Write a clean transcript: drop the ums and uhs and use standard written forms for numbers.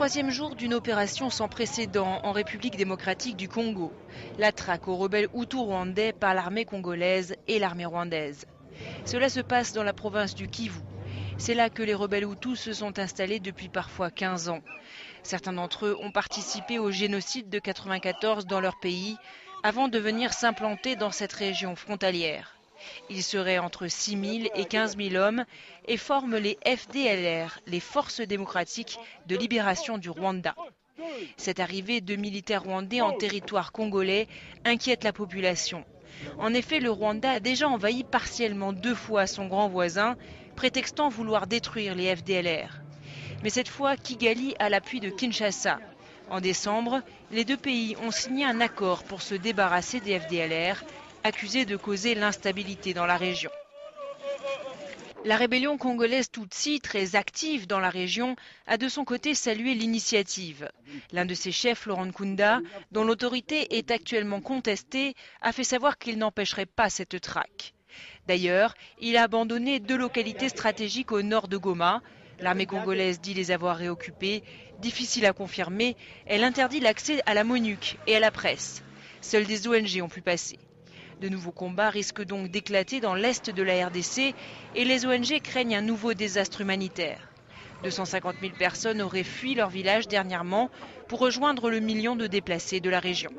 troisième jour d'une opération sans précédent en République démocratique du Congo. La traque aux rebelles hutus rwandais par l'armée congolaise et l'armée rwandaise. Cela se passe dans la province du Kivu. C'est là que les rebelles hutus se sont installés depuis parfois 15 ans. Certains d'entre eux ont participé au génocide de 1994 dans leur pays avant de venir s'implanter dans cette région frontalière. Ils seraient entre 6 000 et 15 000 hommes et forment les FDLR, les Forces démocratiques de libération du Rwanda. Cette arrivée de militaires rwandais en territoire congolais inquiète la population. En effet, le Rwanda a déjà envahi partiellement 2 fois son grand voisin, prétextant vouloir détruire les FDLR. Mais cette fois, Kigali a l'appui de Kinshasa. En décembre, les deux pays ont signé un accord pour se débarrasser des FDLR, accusés de causer l'instabilité dans la région. La rébellion congolaise Tutsi, très active dans la région, a de son côté salué l'initiative. L'un de ses chefs, Laurent Nkunda, dont l'autorité est actuellement contestée, a fait savoir qu'il n'empêcherait pas cette traque. D'ailleurs, il a abandonné 2 localités stratégiques au nord de Goma. L'armée congolaise dit les avoir réoccupées. Difficile à confirmer, elle interdit l'accès à la MONUC et à la presse. Seules des ONG ont pu passer. De nouveaux combats risquent donc d'éclater dans l'est de la RDC et les ONG craignent un nouveau désastre humanitaire. 250 000 personnes auraient fui leur village dernièrement pour rejoindre le million de déplacés de la région.